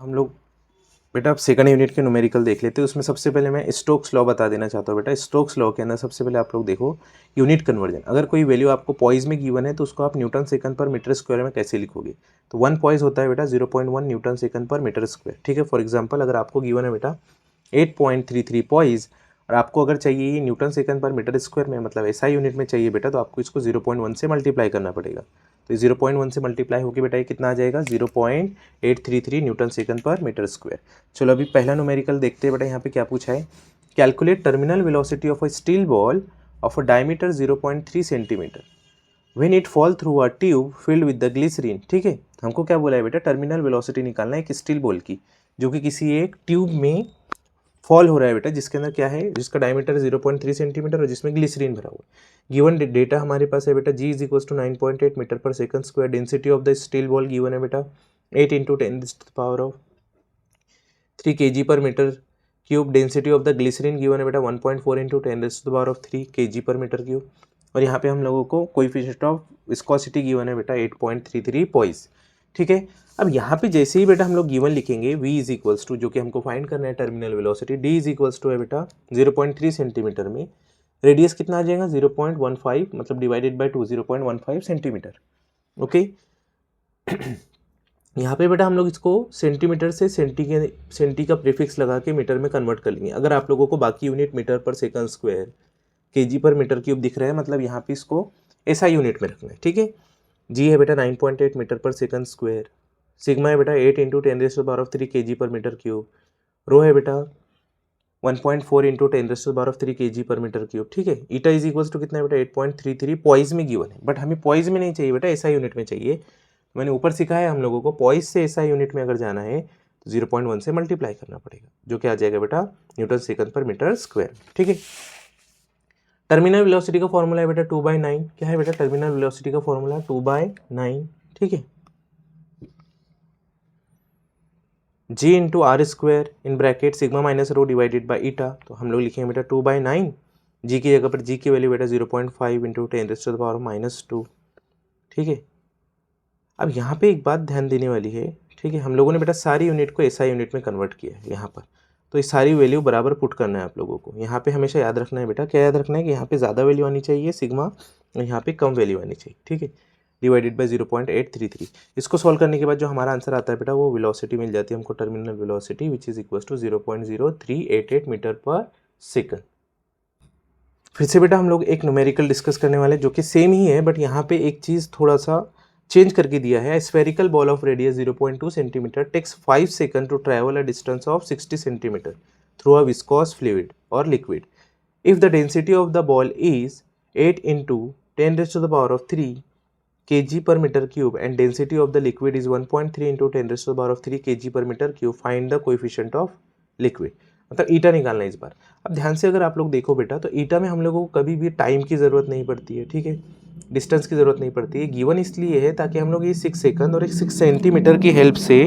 हम लोग बेटा अब सेकंड यूनिट के न्यूमेरिकल देख लेते हैं। उसमें सबसे पहले मैं स्टोक्स लॉ बता देना चाहता हूँ। बेटा स्टोक्स लॉ के अंदर सबसे पहले आप लोग देखो यूनिट कन्वर्जन। अगर कोई वैल्यू आपको पॉइज में गिवन है तो उसको आप न्यूटन सेकंड पर मीटर स्क्वायर में कैसे लिखोगे। तो 1 पॉइज होता है बेटा 0.1 न्यूटन सेकंड पर मीटर स्क्वायर। ठीक है, फॉर एग्जाम्पल अगर आपको गिवन है बेटा 8.33 पॉइज और आपको अगर चाहिए ये न्यूटन सेकंड पर मीटर स्क्वायर में, मतलब ऐसा यूनिट में चाहिए बेटा, तो आपको इसको 0.1 से मल्टीप्लाई करना पड़ेगा। तो 0.1 से मल्टीप्लाई होकर बेटा ये कितना आ जाएगा 0.833 न्यूटन सेकंड पर मीटर स्क्वायर। चलो अभी पहला न्यूमेरिकल देखते हैं बेटा। यहाँ पे क्या पूछा है, calculate terminal velocity of a steel ball of a diameter 0.3 centimeter when it fall through a tube filled with the glycerine. ठीक है, हमको क्या बोला है बेटा, टर्मिनल वेलोसिटी निकालना है एक स्टील बॉल की जो कि किसी एक ट्यूब में फॉल हो रहा है बेटा, जिसके अंदर क्या है, जिसका डायमीटर 0.3 सेंटीमीटर और जिसमें ग्लिसरीन भरा हुआ है। गिवन डेटा हमारे पास है बेटा g is equal to 9.8 metre per second square. Density of the steel ball given है बेटा 8 into 10⁻³ kg per metre cube. Density of the glycerine given है बेटा 1.4 into 10⁻³ kg per metre cube. और यहाँ पे हम लोगों को कोएफिशिएंट ऑफ विस्कोसिटी गिवन है बेटा 8.33 पॉइस। ठीक है, अब यहाँ पे जैसे ही बेटा हम लोग गिवन लिखेंगे v इज इक्वल्स टू, जो कि हमको फाइंड करना है terminal velocity, d is equals to है बेटा 0.3 सेंटीमीटर में रेडियस कितना आ जाएगा 0.15, मतलब डिवाइडेड बाय 2 0.15 सेंटीमीटर। ओके, यहाँ पे बेटा हम लोग इसको सेंटीमीटर से सेंटी का प्रीफिक्स लगा के मीटर में कन्वर्ट कर लेंगे। अगर आप लोगों को बाकी unit metre per second square KG पर मीटर क्यूब दिख रहा है, मतलब यहाँ पे इसको ऐसा यूनिट में रखना है। ठीक है, जी है बेटा 9.8 metre per second square, sigma है बेटा 8 into 10⁻³ kg per metre cube, रो है बेटा 1.4 into 10⁻³ kg per metre cube. ठीक है, ईटा इज इक्वल्स टू कितना है बेटा 8.33 पॉइज में गिवन है, बट हमें पॉइज में नहीं चाहिए बेटा, ऐसा यूनिट में चाहिए। मैंने ऊपर सिखाया हम लोगों को पॉइज से ऐसा यूनिट में अगर जाना है तो 0.1 से मल्टीप्लाई करना पड़ेगा, जो कि आ जाएगा बेटा न्यूटन सेकंड पर मीटर स्क्वायर। ठीक है, टर्मिनल वेलोसिटी का फॉर्मूला है बेटा 2/9। क्या है बेटा, टर्मिनल वेलोसिटी का फॉर्मूला 2/9। ठीक है, g into r square in bracket sigma minus rho divided by eta. तो हम लोग लिखेंगे बेटा 2/9, जी की जगह पर जी की वैल्यू बेटा 0.5 इंटू 10⁻²। ठीक है, अब यहाँ पे एक बात ध्यान देने वाली है। ठीक है, हम लोगों ने बेटा सारी यूनिट को एसआई यूनिट में कन्वर्ट किया है यहाँ पर, तो ये सारी वैल्यू बराबर पुट करना है आप लोगों को। यहाँ पे हमेशा याद रखना है बेटा, क्या याद रखना है कि यहाँ पे ज़्यादा वैल्यू आनी चाहिए सिग्मा और यहाँ पे कम वैल्यू आनी चाहिए। ठीक है, डिवाइडेड बाई 0.833। इसको सॉल्व करने के बाद जो हमारा आंसर आता है बेटा वो वेलोसिटी मिल जाती है हमको, terminal velocity which is equal to 0.0388 meter per second. फिर से बेटा हम लोग एक न्यूमेरिकल डिस्कस करने वाले जो कि सेम ही है, बट यहाँ पे एक चीज़ थोड़ा सा चेंज करके दिया है। Spherical ball of radius 0.2 centimetre takes 5 second to travel a distance of 60 centimetre through a viscous fluid और liquid. If the density of the ball is 8 into 10⁻³ kg per meter cube and density of the liquid is 1.3 into 10⁻³ kg per meter cube, find the coefficient of liquid। मतलब ईटा निकालना है इस बार। अब ध्यान से अगर आप लोग देखो बेटा, तो ईटा में हम लोगों को कभी भी टाइम की ज़रूरत नहीं पड़ती है। ठीक है, डिस्टेंस की ज़रूरत नहीं पड़ती है। गिवन इसलिए है ताकि हम लोग ये 6 सेकंड और 6 सेंटीमीटर की हेल्प से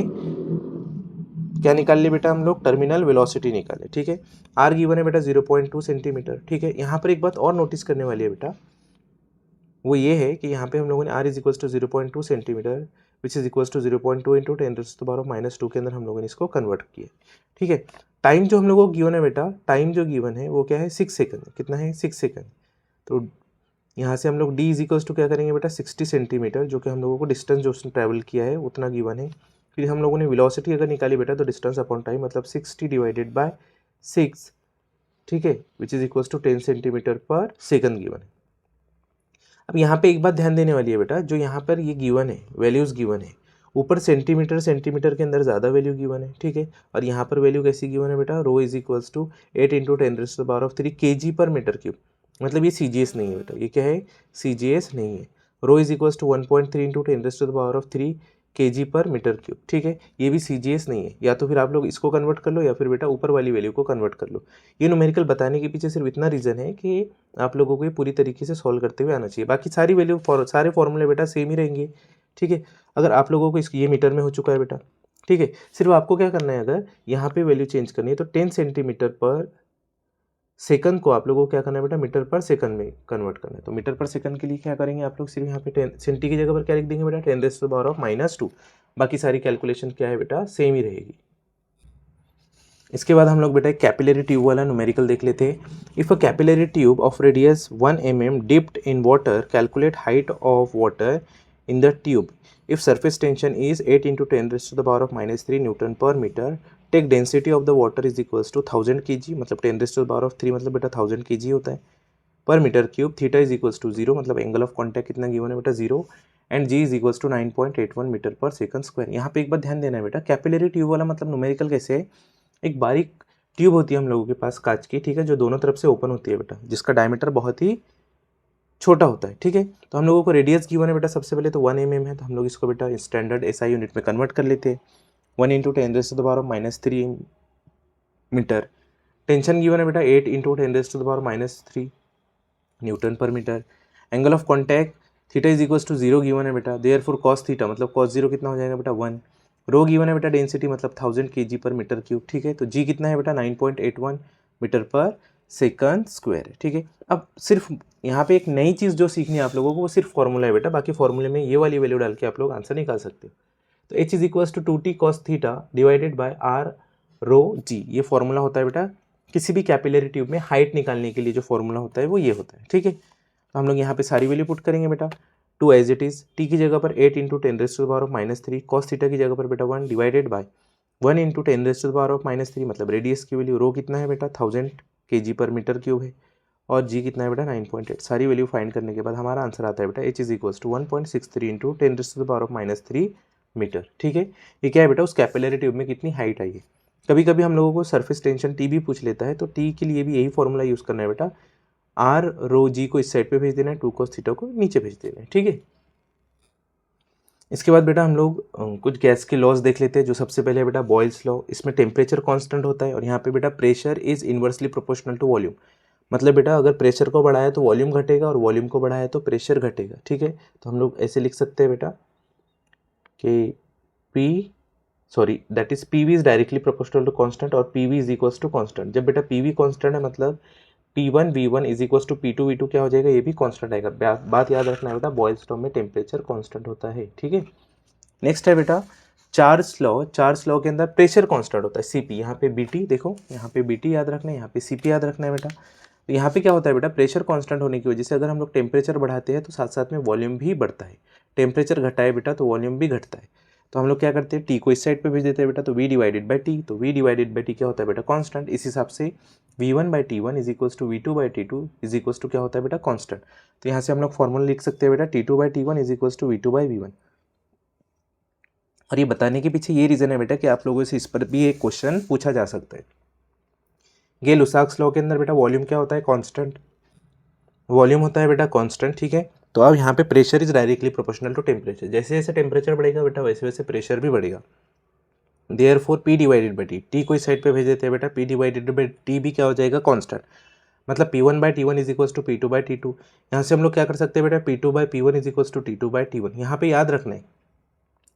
क्या निकाल ले बेटा, हम लोग टर्मिनल वेलोसिटी निकाले। ठीक है, आर गिवन है बेटा 0.2 सेंटीमीटर। ठीक है, यहाँ पर एक बात और नोटिस करने वाली है बेटा, वो ये है कि यहाँ पे हम लोगों ने r is equals to 0.2 centimeter which is equals to 0.2 into 10⁻⁻² के अंदर हम लोगों ने इसको कन्वर्ट किया। ठीक है, टाइम जो हम लोगों को गिवन है बेटा, टाइम जो गिवन है वो क्या है 6 सेकंड। कितना है 6 सेकंड। तो यहाँ से हम लोग d इज इक्वल्स टू क्या करेंगे बेटा 60 सेंटीमीटर, जो कि हम लोगों को डिस्टेंस जो उसने ट्रैवल किया है उतना गिवन है। फिर हम लोगों ने वेलोसिटी अगर निकाली बेटा, तो डिस्टेंस अपॉन टाइम, मतलब 60 डिवाइडेड बाय 6। ठीक है, which is equals to 10 centimetre per second given है। अब यहाँ पे एक बात ध्यान देने वाली है बेटा, जो यहाँ पर ये गिवन है, वैल्यूज़ गिवन है, ऊपर सेंटीमीटर सेंटीमीटर के अंदर ज़्यादा वैल्यू गिवन है। ठीक है, और यहाँ पर वैल्यू कैसी गिवन है बेटा, rho is equals to 8 into 10⁻³ kg per metre cube. मतलब ये CGS नहीं है बेटा, ये क्या है CGS नहीं है। Rho is equals to 1.3 into 10⁻³ kg per metre cube. ठीक है, ये भी CGS नहीं है। या तो फिर आप लोग इसको कन्वर्ट कर लो या फिर बेटा ऊपर वाली वैल्यू को कन्वर्ट कर लो। ये न्यूमेरिकल बताने के पीछे सिर्फ इतना रीज़न है कि आप लोगों को ये पूरी तरीके से सॉल्व करते हुए आना चाहिए। बाकी सारी वैल्यू सारे फॉर्मूले बेटा सेम ही रहेंगे। ठीक है, अगर आप लोगों को ये मीटर में हो चुका है बेटा। ठीक है, सिर्फ आपको क्या करना है, अगर यहाँ पे वैल्यू चेंज करनी है तो 10 सेंटीमीटर पर सेकंड को आप लोगों को क्या करना है बेटा, मीटर पर सेकंड में कन्वर्ट करना है। तो मीटर पर सेकंड के लिए क्या करेंगे आप लोग, सिर्फ यहाँ पे 10 सेंटी की जगह पर क्या लिख देंगे बेटा, 10⁻⁻²। बाकी सारी कैलकुलेशन क्या है बेटा, सेम ही रहेगी। इसके बाद हम लोग बेटा एक कैपिलरी ट्यूब वाला न्यूमेरिकल देख लेते हैं। If a capillary tube of radius 1 mm dipped in water, calculate height of water in the tube. If surface tension is 8 × 10⁻³ newton per metre, take density of the water is equals to 1000 kg, मतलब 10⁻³ मतलब बेटा 1000 kg होता है per metre cube. Theta is equals to 0, मतलब angle of contact कितना given है बेटा, 0, and g is equals to 9.81 metre per second square. यहाँ पे एक बात ध्यान देना है बेटा, कैपिलरी ट्यूब वाला मतलब न्यूमेरिकल कैसे है, एक बारीक ट्यूब होती है हम लोगों के पास कांच की, ठीक है, जो दोनों तरफ से ओपन होती है बेटा, जिसका डायमीटर बहुत ही छोटा होता है, ठीक है। तो हम लोगों को रेडियस गिवन है बेटा, सबसे पहले तो 1 mm है, तो हम लोग इसको बेटा स्टैंडर्ड एसआई यूनिट में कन्वर्ट कर लेते हैं। 1 × 10⁻³ मीटर। टेंशन गिवन है बेटा 8 × 10⁻³ newton per metre. Angle of contact theta is equals to 0 given है बेटा, देयरफॉर कॉस थीटा मतलब कॉस 0 कितना हो जाएगा बेटा 1। रो गिवन है बेटा डेंसिटी मतलब 1000 kg पर मीटर क्यूब, ठीक है। तो जी कितना है बेटा 9.81 मीटर पर सेकंड स्क्वायर है, ठीक है। अब सिर्फ यहाँ पे एक नई चीज़ जो सीखनी है आप लोगों को, वो सिर्फ फॉर्मूला है बेटा, बाकी फॉर्मूले में ये वाली वैल्यू डाल के आप लोग आंसर निकाल सकते हो। तो h is equals to 2t cos theta divided by r rho g, ये फॉर्मूला होता है बेटा किसी भी कैपिलरी ट्यूब में हाइट निकालने के लिए जो फॉर्मूला होता है वो ये होता है, ठीक है। तो हम लोग यहाँ पे सारी वैल्यू पुट करेंगे बेटा, 2 एज इट इज, टी की जगह पर 8 × 10⁻³ कॉस थीटा की जगह पर बेटा 1 डिवाइडेड बाय 1 × 10⁻³ मतलब रेडियस की वैल्यू, रो कितना है बेटा 1000 kg पर मीटर क्यूब है, और जी कितना है बेटा 9.8। सारी वैल्यू फाइंड करने के बाद हमारा आंसर आता है बेटा h is equals to 1.63 × 10⁻³ metre, ठीक है। ये क्या है बेटा, उस कैपिलरी ट्यूब में कितनी हाइट आई है। कभी कभी हम लोगों को सरफेस टेंशन टी भी पूछ लेता है, तो टी के लिए भी यही फॉर्मूला यूज़ करना है बेटा, आर रो जी को इस साइड पे भेज देना है, 2 cos थीटा को नीचे भेज देना है, ठीक है। इसके बाद बेटा हम लोग कुछ गैस के लॉज देख लेते हैं। जो सबसे पहले है बेटा बॉयल्स लॉ, इसमें टेम्परेचर कांस्टेंट होता है, और यहाँ पे बेटा pressure is inversely proportional to volume, मतलब बेटा अगर प्रेशर को बढ़ाया तो वॉल्यूम घटेगा, और वॉल्यूम को बढ़ाया तो प्रेशर घटेगा, ठीक है। तो हम लोग ऐसे लिख सकते हैं बेटा कि that is P we is directly proportional to constant, और P we is equals to constant. जब बेटा पी वी कांस्टेंट है मतलब P1 V1 is equals to P2 V2 क्या हो जाएगा, ये भी कांस्टेंट आएगा। बात याद रखना है बेटा, बॉयल्स लॉ में टेम्परेचर कांस्टेंट होता है, ठीक है। नेक्स्ट है बेटा चार्ल्स लॉ। चार्ल्स लॉ के अंदर प्रेशर कांस्टेंट होता है सीपी, यहाँ पे बीटी देखो, यहाँ पे बीटी याद रखना है, यहाँ पे सीपी याद रखना है बेटा। तो यहाँ पे क्या होता है बेटा, प्रेशर कांस्टेंट होने की वजह से अगर हम लोग टेम्परेचर बढ़ाते हैं तो साथ साथ में वॉल्यूम भी बढ़ता है, टेम्परेचर घटाए बेटा तो वॉल्यूम भी घटता है। तो हम लोग क्या करते हैं, टी को इस साइड पे भेज देते हैं बेटा, तो v डिवाइडेड बाई टी, तो v डिवाइडेड बाई टी क्या होता है बेटा कांस्टेंट। इस हिसाब से v1/t1 is equals to v2/t2 is equals to क्या होता है बेटा कांस्टेंट। तो यहाँ से हम लोग फॉर्मूला लिख सकते हैं बेटा t2/t1 is equals to v2/v1। और ये बताने के पीछे ये रीज़न है बेटा कि आप लोगों से इस पर भी एक क्वेश्चन पूछा जा सकता है। गेल-लुसाक्स लॉ के अंदर बेटा वॉल्यूम क्या होता है, कांस्टेंट, वॉल्यूम होता है बेटा कांस्टेंट, ठीक है। तो अब यहाँ पे pressure is directly proportional to temperature, जैसे जैसे टेम्परेचर बढ़ेगा बेटा वैसे वैसे प्रेशर भी बढ़ेगा। Therefore P divided by T, T को इस साइड पे भेज देते हैं बेटा, पी डिवाइडेड बाई टी भी क्या हो जाएगा कांस्टेंट, मतलब P1/T1 is equals to P2/T2। यहाँ से हम लोग क्या कर सकते हैं बेटा, P2/P1 is equals to T2/T1। यहाँ पे याद रखना है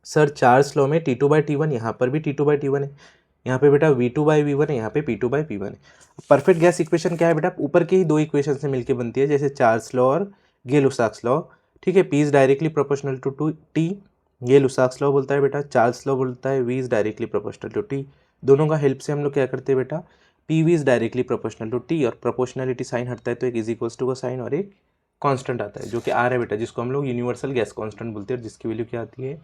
सर चार्ल्स लॉ में T2/T1, यहाँ पर भी T2/T1 है, यहाँ पे बेटा V2/V1 है, यहाँ पे P2/P1 है। परफेक्ट गैस इक्वेशन क्या है बेटा, ऊपर के ही दो इक्वेशन से मिलकर बनती है, जैसे चार्ल्स लॉ और गेल-लुसाक्स लॉ, ठीक है। P is directly proportional to T, Gay Lussac's law बोलता है बेटा, चार्ल्स लॉ बोलता है V is directly proportional to T। दोनों का हेल्प से हम लोग क्या करते हैं बेटा, p we is directly proportional to t, और प्रोपोर्शनलिटी साइन हटता है तो एक इज इक्वल्स टू का साइन और एक कांस्टेंट आता है जो कि आर है बेटा, जिसको हम लोग यूनिवर्सल गैस कांस्टेंट बोलते हैं, और जिसकी वैल्यू क्या आती है,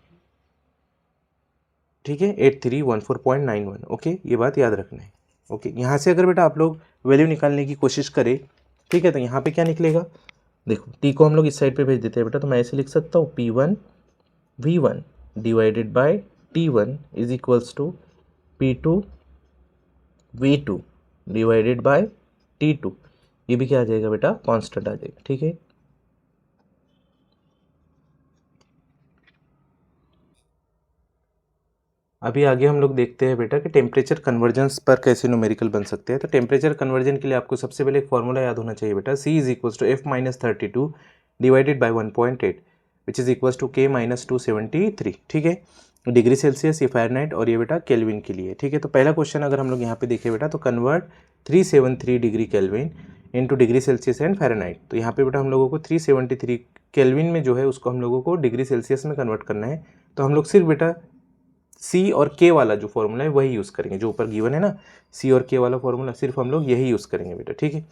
ठीक है 8314.91। ओके, ये बात याद रखना है। ओके, यहाँ से अगर बेटा आप लोग वैल्यू निकालने की कोशिश करें, ठीक है, तो यहाँ पे क्या निकलेगा, देखो टी को हम लोग इस साइड पे भेज देते हैं बेटा, तो मैं ऐसे लिख सकता हूँ P1/V1 divided by T1 is equals to P2/V2 divided by T2। ये भी क्या आ जाएगा बेटा, कांस्टेंट आ जाएगा, ठीक है। अभी आगे हम लोग देखते हैं बेटा कि टेम्परेचर कन्वर्जेंस पर कैसे न्यूमेरिकल बन सकते हैं। तो टेम्परेचर कन्वर्जन के लिए आपको सबसे पहले एक फॉर्मूला याद होना चाहिए बेटा, C is equals to F-32 divided by 1.8 which is equals to K-273, ठीक है। डिग्री सेल्सियस, ये फ़ारेनहाइट और ये बेटा केल्विन के लिए, ठीक है। तो पहला क्वेश्चन अगर हम लोग यहाँ पे देखें बेटा, तो convert 373 degree kelvin into degree Celsius and Fahrenheit. तो यहाँ पे बेटा हम लोगों को 373 केल्विन में जो है उसको हम लोगों को डिग्री सेल्सियस में कन्वर्ट करना है। तो हम लोग सिर्फ बेटा सी और के वाला जो फॉर्मूला है वही यूज़ करेंगे, जो ऊपर गिवन है ना सी और के वाला फॉर्मूला, सिर्फ हम लोग यही यूज़ करेंगे बेटा, ठीक है।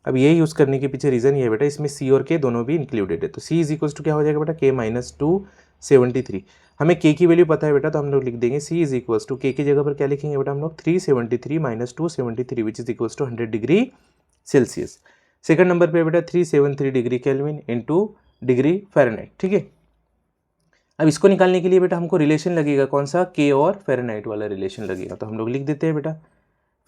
अब ये यूज़ करने के पीछे रीज़न ये है बेटा, इसमें सी और के दोनों भी इंक्लूडेड है। तो सी इज इक्वल्स टू क्या हो जाएगा बेटा, के माइनस 273। हमें के की वैल्यू पता है बेटा, तो हम लोग लिख देंगे सी इज इक्वल्स टू के की जगह पर क्या लिखेंगे बेटा हम लोग 373 minus 273 which is equals to 100 degree Celsius. Second number पे बेटा 373 degree Kelvin into degree Fahrenheit, ठीक है। अब इसको निकालने के लिए बेटा हमको रिलेशन लगेगा, कौन सा, के और फ़ारेनहाइट वाला रिलेशन लगेगा। तो हम लोग लिख देते हैं बेटा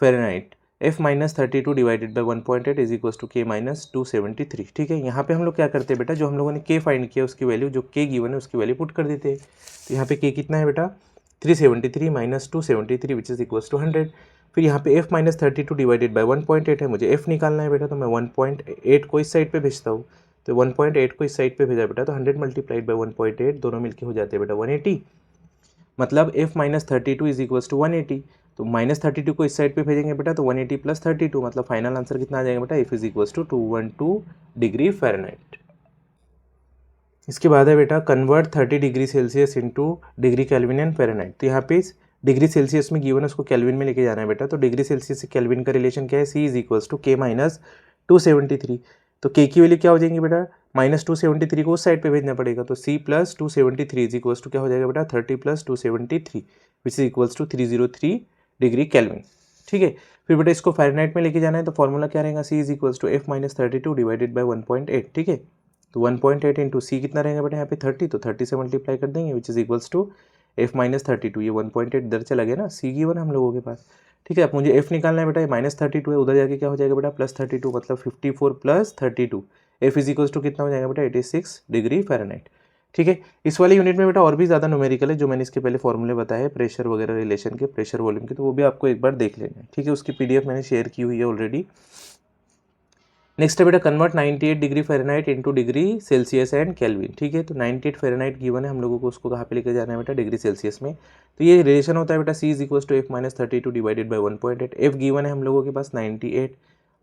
Fahrenheit f minus 32 divided by 1.8 is equals to K minus 273, ठीक है। यहाँ पे हम लोग क्या करते हैं बेटा, जो हम लोगों ने के फाइंड किया उसकी वैल्यू, जो के गिवन है उसकी वैल्यू पुट कर देते हैं। तो यहाँ पे के कितना है बेटा 373 minus 273 which is equals to 100। फिर यहाँ पे f माइनस 32 डिवाइडेड बाई 1.8 है, मुझे f निकालना है बेटा, तो मैं 1.8 को इस साइड पे भेजता हूँ। तो 1.8 को इस साइड पे भेजा बेटा, तो 100 मल्टीप्लाइड बाई 1.8 दोनों मिलके हो जाते हैं बेटा 180। मतलब f minus 32 is equals to 180। तो माइनस 32 को इस साइड पे भेजेंगे बेटा, तो 180 प्लस 32, मतलब फाइनल आंसर कितना आ जाएगा बेटा, f is equals to 212 degree Fahrenheit. इसके बाद है बेटा convert 30 degree Celsius into degree Kelvin and Fahrenheit. तो यहाँ पे डिग्री सेल्सियस में गिवन है, उसको केल्विन में लेके जाना है बेटा। तो डिग्री सेल्सियस से केल्विन का रिलेशन क्या है, सी is equals to K minus 273। तो के की वैल्यू क्या हो जाएंगी बेटा, माइनस 273 को उस साइड पे भेजना पड़ेगा। तो C plus 273 is equals to क्या हो जाएगा बेटा 30 plus 273 which is equals to 303 degree Kelvin, ठीक है। फिर बेटा इसको फ़ारेनहाइट में लेके जाना है, तो फॉर्मूला क्या रहेगा, C is equals to F minus 32 divided by 1.8, ठीक है। तो 1.8 इंटू सी कितना रहेगा बेटा यहाँ पे 30, तो 30 से मल्टीप्लाई कर देंगे which is equals to F minus 32। ये 1.8 इधर चला गया ना, सी गिवन हम लोगों के पास, ठीक है। अब मुझे एफ निकालना है बेटा, ये माइनस 32 है, उधर जाके क्या हो जाएगा बेटा प्लस 32, मतलब 54 plus 32 F is equals to कितना हो जाएगा बेटा 86 डिग्री फ़ारेनहाइट, ठीक है। इस वाले यूनिट में बेटा और भी ज़्यादा न्यूमेरिकल है, जो मैंने इसके पहले फॉर्मूले बताए हैं प्रेशर वगैरह रिलेशन के, प्रेशर वॉल्यूम के, तो वो भी आपको एक बार देख लेना है, ठीक है। उसकी पीडीएफ मैंने शेयर की हुई है ऑलरेडी। नेक्स्ट है बेटा convert 98 degree Fahrenheit into degree Celsius and kelvin, ठीक है। तो 98 फ़ारेनहाइट गिवन है, हम लोगों को उसको कहाँ पे लेकर जाना है बेटा, डिग्री सेल्सियस में। तो ये रिलेशन होता है बेटा C is equals to F minus 32 divided by 1.8। F given है हम लोगों के पास 98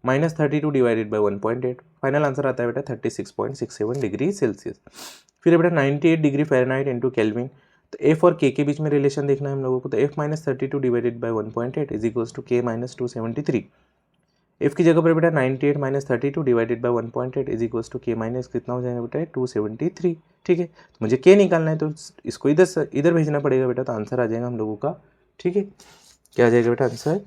minus 32 divided by 1.8, final answer आता है बेटा 36.67 डिग्री सेल्सियस। फिर बेटा 98 डिग्री फ़ारेनहाइट इंटू केल्विन। तो एफ और के बीच में रिलेशन देखना है हम लोगों को। तो F minus 32 divided by 1.8 is equals to K minus 273। F की जगह पर बेटा 98 minus 32 divided by 1.8 is equals to K minus कितना हो जाएगा बेटा 273, ठीक है। तो मुझे के निकालना है, तो इसको इधर भेजना पड़ेगा बेटा, तो आंसर आ जाएगा हम लोगों का, ठीक है। क्या आ जाएगा बेटा आंसर,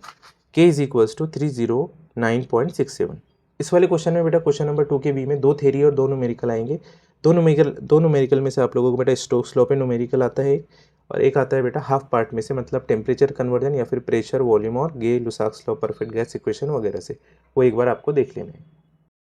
के इज इक्वल्स टू 309.67। इस वाले क्वेश्चन में बेटा क्वेश्चन नंबर 2 के बी में 2 थ्योरी और 2 न्यूमेरिकल आएंगे। दो न्यूमेरिकल में से आप लोगों को बेटा स्टोक्स लॉ पे न्यूमेरिकल आता है, और एक आता है बेटा हाफ पार्ट में से, मतलब टेम्परेचर कन्वर्जन या फिर प्रेशर वॉल्यूम और गे लुसाक्स लॉ परफेक्ट गैस इक्वेशन वगैरह से। वो एक बार आपको देख लेना है।